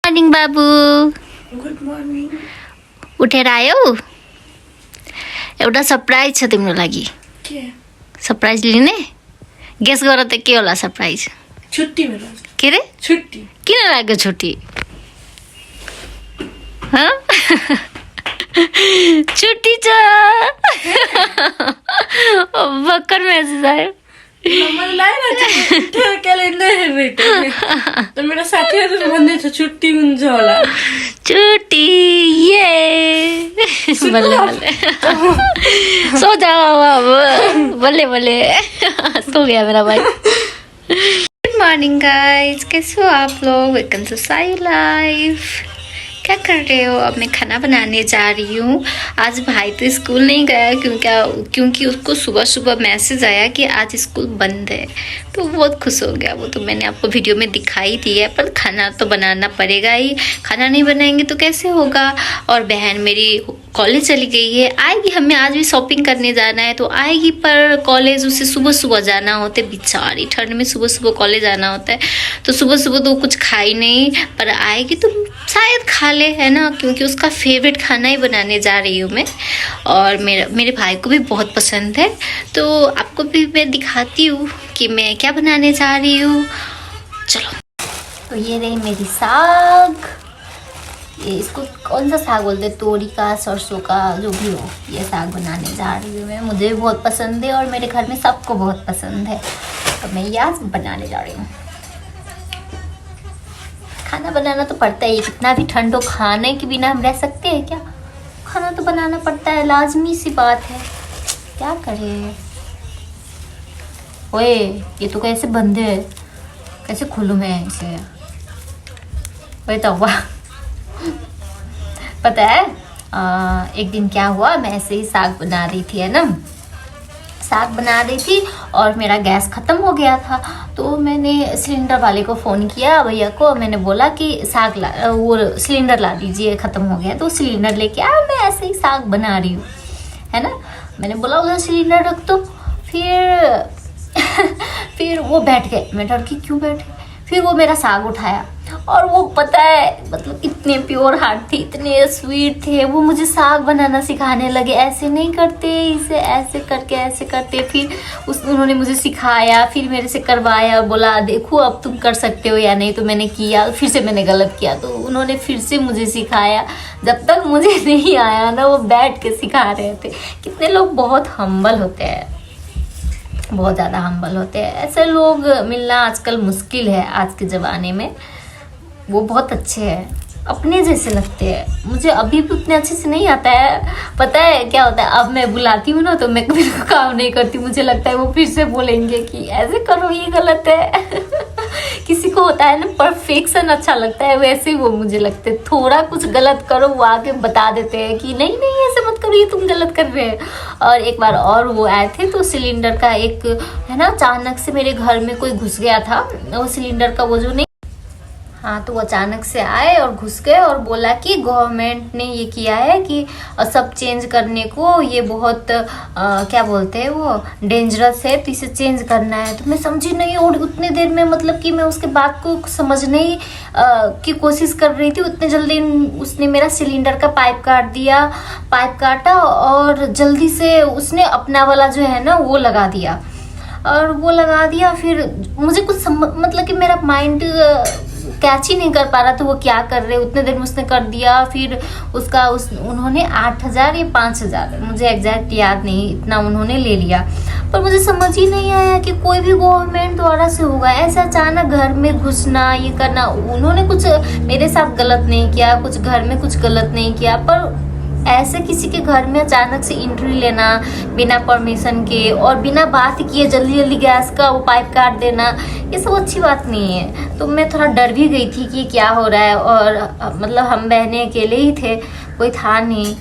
Morning बाबू। Good morning. उठेर आयो? एउटा सरप्राइज छ तिम्रो लागि। के? सरप्राइज लिने? गेस गर त के होला सरप्राइज? छुट्टी मेरो। के रे? छुट्टी। किन लाग्यो छुट्टी? हाँ? छुट्टी छ। भर्खर मेसेज आयो। मैले लागिरहेको छ क्यालेन्डर हेर्ने त मेरो साथीहरू भन्दैछ छुट्टी हुन्छ होला। छुट्टी ये बल्ले बल्ले सो जाओ अब बल्ले बल्ले सो गया मेरा भाई। गुड मॉर्निंग गाइस, कैसे हो आप लोग? Welcome to Sai life. क्या कर रहे हो? अब मैं खाना बनाने जा रही हूँ। आज भाई तो स्कूल नहीं गया क्योंकि उसको सुबह सुबह मैसेज आया कि आज स्कूल बंद है, तो बहुत खुश हो गया। वो तो मैंने आपको वीडियो में दिखाई दी है, पर खाना तो बनाना पड़ेगा ही। खाना नहीं बनाएंगे तो कैसे होगा। और बहन मेरी कॉलेज चली गई है, आएगी। हमें आज भी शॉपिंग करने जाना है तो आएगी, पर कॉलेज उसे सुबह सुबह जाना होता है। बेचारी ठंड में सुबह सुबह कॉलेज आना होता है, तो सुबह सुबह तो कुछ खाई नहीं, पर आएगी तो शायद खा ले, है ना, क्योंकि उसका फेवरेट खाना ही बनाने जा रही हूँ मैं। और मेरे भाई को भी बहुत पसंद है, तो आपको भी मैं दिखाती हूँ कि मैं क्या बनाने जा रही हूँ। चलो। तो ये रही मेरी साग। ये इसको कौन सा साग बोलते हैं? तोरी का, सरसों का, जो भी हो, ये साग बनाने जा रही हूँ मैं। मुझे भी बहुत पसंद है और मेरे घर में सबको बहुत पसंद है, तो मैं ये आज बनाने जा रही हूँ। खाना बनाना तो पड़ता है, कितना भी ठंड हो, खाने के बिना हम रह सकते हैं क्या? खाना तो बनाना पड़ता है, लाजमी सी बात है। क्या करें? ओए, ये तो कैसे बंद है, कैसे खोलूँ मैं इसे? वही तो हुआ। पता है एक दिन क्या हुआ, मैं ऐसे ही साग बना रही थी, है ना, साग बना रही थी और मेरा गैस ख़त्म हो गया था। तो मैंने सिलेंडर वाले को फ़ोन किया, भैया को। मैंने बोला कि साग वो सिलेंडर ला दीजिए, ख़त्म हो गया। तो सिलेंडर लेके आया, मैं ऐसे ही साग बना रही हूँ, है ना। मैंने बोला उधर सिलेंडर रख दो। फिर वो बैठ गए। मैं डर की क्यों बैठे? फिर वो मेरा साग उठाया और वो, पता है, मतलब इतने प्योर हार्ट थे, इतने स्वीट थे। वो मुझे साग बनाना सिखाने लगे। ऐसे नहीं करते, इसे ऐसे करते। फिर उन्होंने मुझे सिखाया, फिर मेरे से करवाया, बोला देखो अब तुम कर सकते हो या नहीं। तो मैंने किया, फिर से मैंने गलत किया, तो उन्होंने फिर से मुझे सिखाया। जब तक मुझे नहीं आया ना, वो बैठ के सिखा रहे थे। कितने लोग बहुत हम्बल होते हैं, बहुत ज़्यादा हम्बल होते हैं। ऐसे लोग मिलना आजकल मुश्किल है आज के ज़माने में। वो बहुत अच्छे हैं, अपने जैसे लगते हैं। मुझे अभी भी उतने अच्छे से नहीं आता है। पता है क्या होता है, अब मैं बुलाती हूँ ना, तो मैं कभी काम नहीं करती। मुझे लगता है वो फिर से बोलेंगे कि ऐसे करो, ये गलत है। किसी को होता है ना परफेक्शन अच्छा लगता है, वैसे ही वो मुझे लगते हैं। थोड़ा कुछ गलत करो, वो आके बता देते हैं कि नहीं ऐसे मत करो, ये तुम गलत कर रहे हैं। और एक बार और वो आए थे, तो सिलेंडर का एक, है ना, अचानक से मेरे घर में कोई घुस गया था। वो सिलेंडर का वो जो नहीं, हाँ, तो वो अचानक से आए और घुस गए और बोला कि गवर्नमेंट ने ये किया है कि सब चेंज करने को, ये बहुत क्या बोलते हैं वो, डेंजरस है, तो इसे चेंज करना है। तो मैं समझी नहीं, और उतने देर में, मतलब कि मैं उसके बात को समझने की कोशिश कर रही थी, उतने जल्दी उसने मेरा सिलेंडर का पाइप काटा और जल्दी से उसने अपना वाला जो है ना वो लगा दिया। फिर मुझे कुछ मतलब कि मेरा माइंड कैच ही नहीं कर पा रहा था वो क्या कर रहे। उतने देर में उसने कर दिया। फिर उन्होंने 8,000 या 5,000, मुझे एग्जैक्ट याद नहीं, इतना उन्होंने ले लिया। पर मुझे समझ ही नहीं आया कि कोई भी गवर्नमेंट द्वारा से होगा ऐसा अचानक घर में घुसना, ये करना। उन्होंने कुछ मेरे साथ गलत नहीं किया, कुछ घर में कुछ गलत नहीं किया, पर ऐसे किसी के घर में अचानक से एंट्री लेना बिना परमिशन के और बिना बात किए जल्दी गैस का वो पाइप काट देना, ये सब अच्छी बात नहीं है। तो मैं थोड़ा डर भी गई थी कि क्या हो रहा है। और मतलब हम बहनें अकेले ही थे, कोई था नहीं।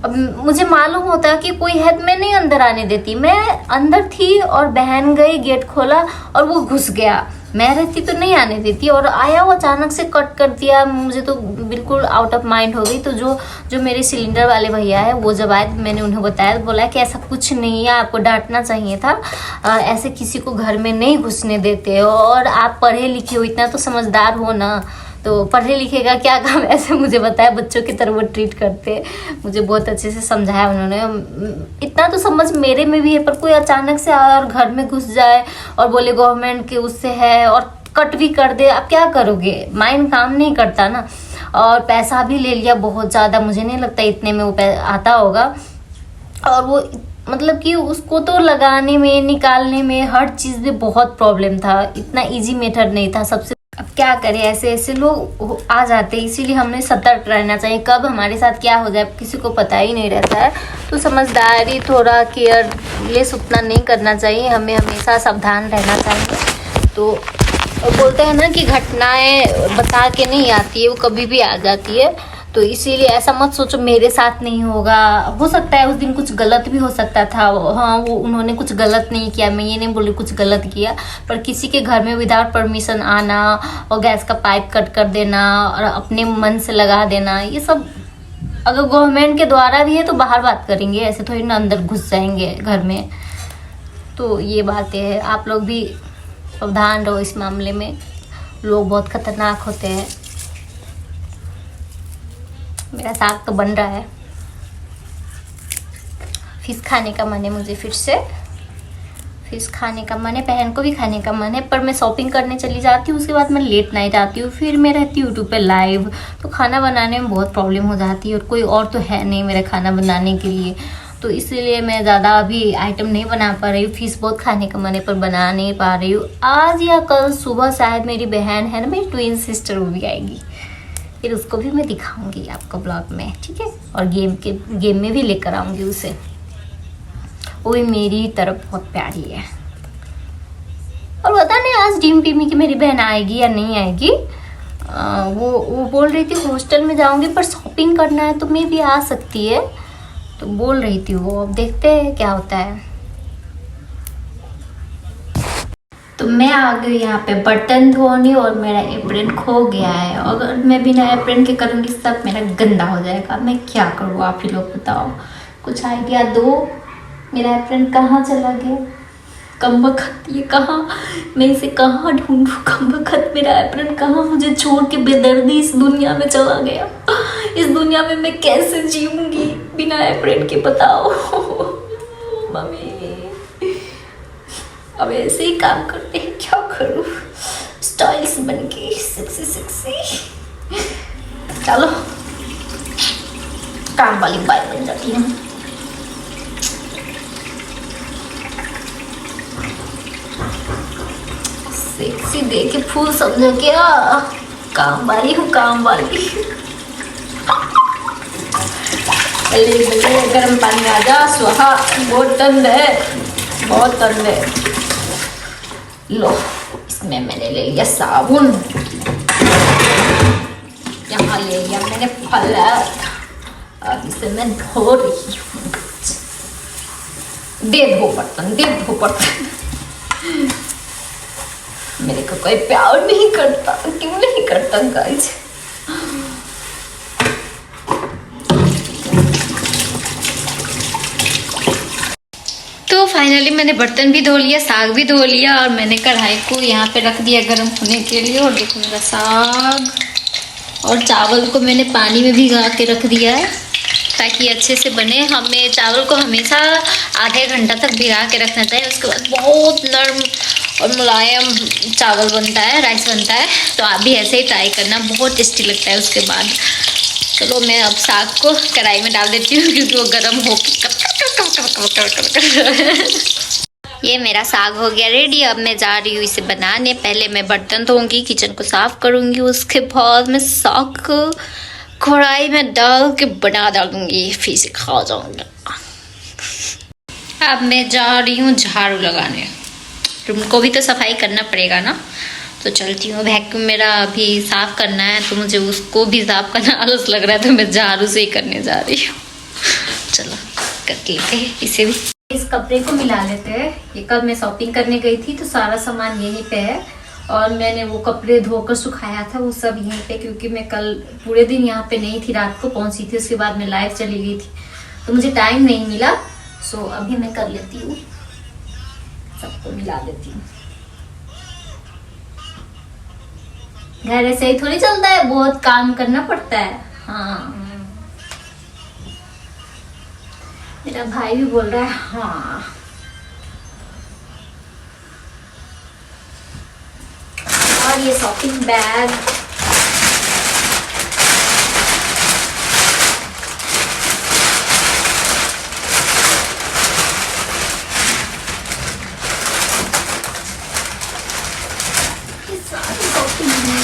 अब मुझे मालूम होता कि कोई है तो मैं नहीं अंदर आने देती। मैं अंदर थी और बहन गई, गेट खोला और वो घुस गया। मैं रहती तो नहीं आने देती, और आया वो अचानक से कट कर दिया। मुझे तो बिल्कुल आउट ऑफ माइंड हो गई। तो जो मेरे सिलेंडर वाले भैया है, वो जब आए मैंने उन्हें बताया, तो बोला कि ऐसा कुछ नहीं है, आपको डांटना चाहिए था, ऐसे किसी को घर में नहीं घुसने देते, और आप पढ़े लिखे हो, इतना तो समझदार हो ना। तो पढ़े लिखे का क्या काम, ऐसे मुझे बताया, बच्चों की तरह वो ट्रीट करते हैं। मुझे बहुत अच्छे से समझाया उन्होंने। इतना तो समझ मेरे में भी है, पर कोई अचानक से आए और घर में घुस जाए और बोले गवर्नमेंट के उससे है और कट भी कर दे, अब क्या करोगे, माइंड काम नहीं करता ना। और पैसा भी ले लिया बहुत ज़्यादा, मुझे नहीं लगता इतने में वो आता होगा। और वो मतलब कि उसको तो लगाने में निकालने में हर चीज़ में बहुत प्रॉब्लम था, इतना इजी मेथड नहीं था सबसे। अब क्या करें, ऐसे ऐसे लोग आ जाते हैं, इसीलिए हमें सतर्क रहना चाहिए। कब हमारे साथ क्या हो जाए किसी को पता ही नहीं रहता है। तो समझदारी, थोड़ा केयरलेस उतना नहीं करना चाहिए, हमें हमेशा सावधान रहना चाहिए। तो बोलते हैं ना कि घटनाएं बता के नहीं आती है, वो कभी भी आ जाती है। तो इसीलिए ऐसा मत सोचो मेरे साथ नहीं होगा, हो सकता है उस दिन कुछ गलत भी हो सकता था। हाँ, वो उन्होंने कुछ गलत नहीं किया, मैं ये नहीं बोली कुछ गलत किया, पर किसी के घर में विदाउट परमिशन आना और गैस का पाइप कट कर देना और अपने मन से लगा देना, ये सब अगर गवर्नमेंट के द्वारा भी है तो बाहर बात करेंगे, ऐसे थोड़ी ना अंदर घुस जाएंगे घर में। तो ये बातें हैं, आप लोग भी सावधान रहो इस मामले में, लोग बहुत खतरनाक होते हैं। मेरा साग तो बन रहा है, फिश खाने का मन है मुझे, फिर से फिश खाने का मन है, बहन को भी खाने का मन है। पर मैं शॉपिंग करने चली जाती हूँ, उसके बाद मैं लेट नाइट आती हूँ, फिर मैं रहती हूँ यूट्यूब पे लाइव, तो खाना बनाने में बहुत प्रॉब्लम हो जाती है। और कोई और तो है नहीं मेरे खाना बनाने के लिए, तो इसलिए मैं ज़्यादा अभी आइटम नहीं बना पा रही हूँ। फिश बहुत खाने का मन है पर बना नहीं पा रही हूँ। आज या कल सुबह शायद मेरी बहन है ना, मेरी ट्विन सिस्टर, वो भी आएगी, फिर उसको भी मैं दिखाऊंगी आपको ब्लॉग में, ठीक है। और गेम में भी लेकर आऊंगी उसे, वो भी मेरी तरफ बहुत प्यारी है। और पता नहीं आज ड्रीम टीमी की मेरी बहन आएगी या नहीं आएगी। वो बोल रही थी हॉस्टल में जाऊंगी पर शॉपिंग करना है तो मैं भी आ सकती है, तो बोल रही थी वो, अब देखते हैं क्या होता है। तो मैं आ गई यहाँ पे बर्तन धोने और मेरा एप्रन खो गया है। अगर मैं बिना एप्रन के करूँगी सब मेरा गंदा हो जाएगा, मैं क्या करूँ आप ही लोग बताओ, कुछ आइडिया दो। मेरा एप्रन कहाँ चला गया, कमबख्त, ये कहाँ, मैं इसे कहाँ ढूंढूं, कमबख्त मेरा एप्रन कहाँ मुझे छोड़ के बेदर्दी इस दुनिया में चला गया। इस दुनिया में मैं कैसे जीऊंगी बिना एप्रन के, बताओ मम्मी। अब ऐसे ही काम करते हैं, क्या करूं, स्टाइल्स बन के सेक्सी सेक्सी। चलो काम वाली बाई बन जाती हूँ। सेक्सी दे के फूल समझो क्या, काम वाली हूँ, काम वाली। गर्म पानी आ जा, सुहा, बहुत ठंड है, बहुत ठंड है। लो, इसमें मैंने ले लिया साबुन, यहाँ ले लिया मैंने फलक, अब इसे मैं धो रही हूँ। दे धो बर्तन। मेरे को कोई प्यार नहीं करता, क्यों नहीं करता गाइस। तो फाइनली मैंने बर्तन भी धो लिया, साग भी धो लिया और मैंने कढ़ाई को यहाँ पे रख दिया गर्म होने के लिए। और देखो मेरा साग और चावल को मैंने पानी में भिगा के रख दिया है ताकि अच्छे से बने। हमें चावल को हमेशा आधे घंटा तक भिगा के रखना चाहिए, उसके बाद बहुत नरम और मुलायम चावल बनता है, राइस बनता है। तो आप भी ऐसे ही ट्राई करना, बहुत टेस्टी लगता है उसके बाद। चलो मैं अब साग को कढ़ाई में डाल देती हूँ क्योंकि वो गर्म हो ये मेरा साग हो गया रेडी। अब मैं जा रही हूँ इसे बनाने। पहले मैं बर्तन धोऊंगी, किचन को साफ करूंगी, उसके बाद मैं साग को कढ़ाई में डाल के बना डालूंगी, फिर से खा जाऊंगा। अब मैं जा रही हूँ झाड़ू लगाने, रूम को भी तो सफाई करना पड़ेगा ना, तो चलती हूँ। वैक्यूम मेरा अभी साफ करना है तो मुझे उसको भी साफ करना आलस लग रहा है, तो मैं झाड़ू से ही करने जा रही हूँ। चलो करके लेते हैं इसे भी। इस कपड़े को मिला लेते हैं। ये कल मैं शॉपिंग करने गई थी तो सारा सामान यहीं पे है और मैंने वो कपड़े धोकर सुखाया था वो सब यहीं पे, क्योंकि मैं कल पूरे दिन यहाँ पे नहीं थी, रात को पहुंची थी, उसके बाद मैं लाइव चली गई थी तो मुझे टाइम नहीं मिला। सो अभी मैं कर लेती हूँ, सबको मिला देती हूँ। घर ऐसे ही थोड़ी चलता है, बहुत काम करना पड़ता है। हाँ, मेरा भाई भी बोल रहा है हाँ। और ये शॉपिंग बैग, ये सारी शॉपिंग है।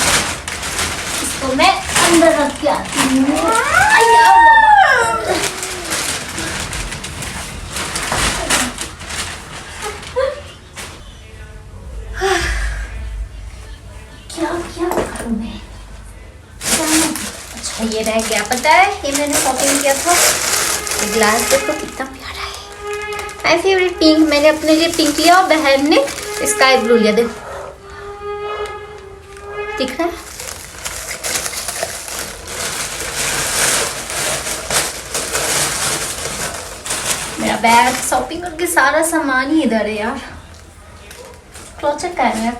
इसको मैं अंदर रख के आती हूँ। अय्या बाबा। क्या क्या करूँ मैं? अच्छा ये रह गया, पता है ये मैंने शॉपिंग किया था। ये ग्लास देखो कितना प्यारा है, माय फेवरेट पिंक। मैंने अपने लिए पिंक लिया और बहन ने स्काई ब्लू लिया। देखो दिख रहा है? मेरा बैग, शॉपिंग करके सारा सामान ही इधर है यार। क्लोजर का है मेरा।